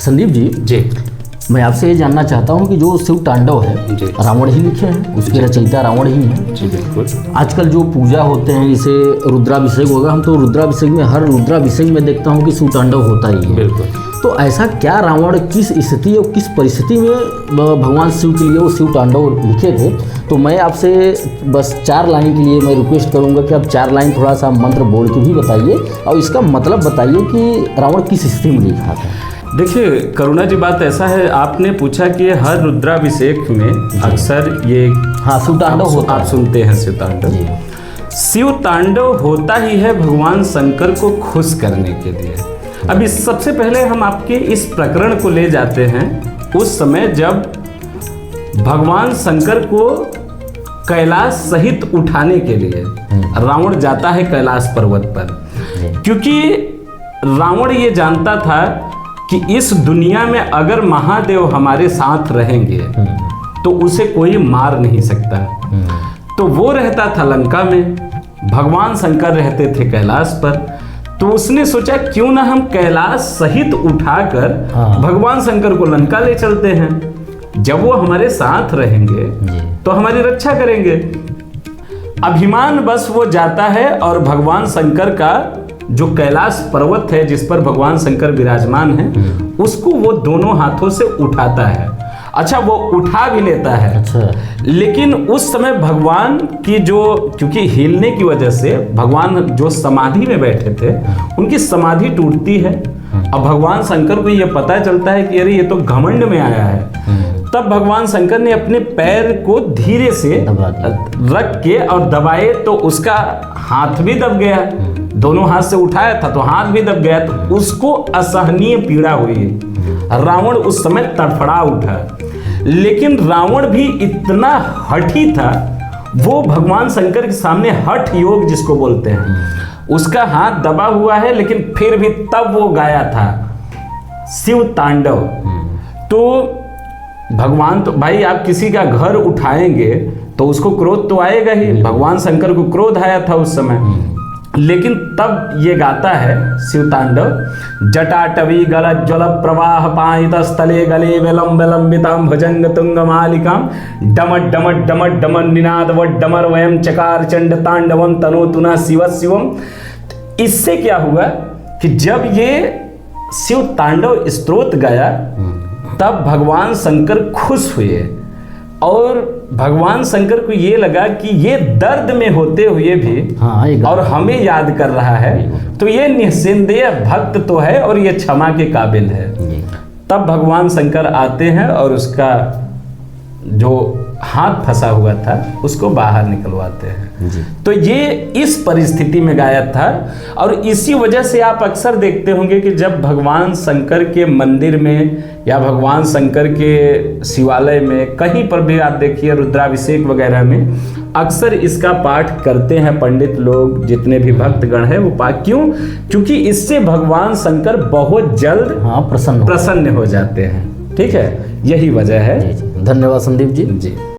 संदीप जी, मैं आपसे ये जानना चाहता हूँ कि जो शिव तांडव है रावण ही लिखे हैं, उसके रचयिता रावण ही हैं। जी बिल्कुल। आजकल जो पूजा होते हैं जैसे रुद्राभिषेक होगा, हम तो रुद्राभिषेक में हर रुद्राभिषेक में देखता हूँ कि शिव तांडव होता ही है। बिल्कुल। तो ऐसा क्या रावण किस स्थिति और किस परिस्थिति में भगवान शिव के लिए वो शिव तांडव लिखे थे? तो मैं आपसे बस 4 लाइन के लिए मैं रिक्वेस्ट करूँगा कि आप 4 लाइन थोड़ा सा मंत्र बोल के भी बताइए और इसका मतलब बताइए कि रावण किस स्थिति में लिखा था। देखिए करुणा जी, बात ऐसा है, आपने पूछा कि हर रुद्राभिषेक में अक्सर ये शिव तांडव होता है। आप सुनते हैं शिव तांडव। शिव तांडव होता ही है भगवान शंकर को खुश करने के लिए। अभी सबसे पहले हम आपके इस प्रकरण को ले जाते हैं उस समय जब भगवान शंकर को कैलाश सहित उठाने के लिए रावण जाता है कैलाश पर्वत पर, क्योंकि रावण ये जानता था कि इस दुनिया में अगर महादेव हमारे साथ रहेंगे तो उसे कोई मार नहीं सकता। तो वो रहता था लंका में, भगवान शंकर रहते थे कैलाश पर। तो उसने सोचा क्यों ना हम कैलाश सहित उठाकर भगवान शंकर को लंका ले चलते हैं। जब वो हमारे साथ रहेंगे तो हमारी रक्षा करेंगे। अभिमान बस वो जाता है और भगवान शंकर का जो कैलाश पर्वत है जिस पर भगवान शंकर विराजमान है उसको वो दोनों हाथों से उठाता है। अच्छा, वो उठा भी लेता है। अच्छा। लेकिन उस समय भगवान की क्योंकि हिलने की वजह से भगवान जो समाधि में बैठे थे उनकी समाधि टूटती है। अब भगवान शंकर को ये पता चलता है कि अरे ये तो घमंड में आया है। तब भगवान शंकर ने अपने पैर को धीरे से रख के और दबाए तो उसका हाथ भी दब गया। दोनों हाथ से उठाया था तो हाथ भी दब गया, तो उसको असहनीय पीड़ा हुई। रावण उस समय तड़फड़ा उठा। लेकिन रावण भी इतना हठी था, वो भगवान शंकर के सामने हठ योग जिसको बोलते हैं, उसका हाथ दबा हुआ है लेकिन फिर भी तब वो गाया था शिव तांडव। तो भगवान तो भाई, आप किसी का घर उठाएंगे तो उसको क्रोध तो आएगा ही। भगवान शंकर को क्रोध आया था उस समय। लेकिन तब ये गाता है शिव तांडव, जटाटवी गल ज्वल प्रवाह पायित स्थले गले विलंब लंबिताम भुजंग तुंग मालिकाम डमट डमट डमट डमन निनाद व डमर वयम चकार चंड तांडवम तनोतुना शिव शिवम। इससे क्या हुआ कि जब ये शिव तांडव स्तोत्र गाया तब भगवान शंकर खुश हुए और भगवान शंकर को ये लगा कि ये दर्द में होते हुए भी और हमें याद कर रहा है, तो ये निस्संदेह भक्त तो है और ये क्षमा के काबिल है। तब भगवान शंकर आते हैं और उसका जो हाथ फंसा हुआ था उसको बाहर निकलवाते हैं। तो ये इस परिस्थिति में गाया था। और इसी वजह से आप अक्सर देखते होंगे कि जब भगवान शंकर के मंदिर में या भगवान शंकर के शिवालय में कहीं पर भी आप देखिए रुद्राभिषेक वगैरह में अक्सर इसका पाठ करते हैं पंडित लोग, जितने भी भक्तगण हैं वो पाठ। क्यों? क्योंकि इससे भगवान शंकर बहुत जल्द प्रसन्न हो जाते हैं। ठीक है, यही वजह है। धन्यवाद संदीप जी।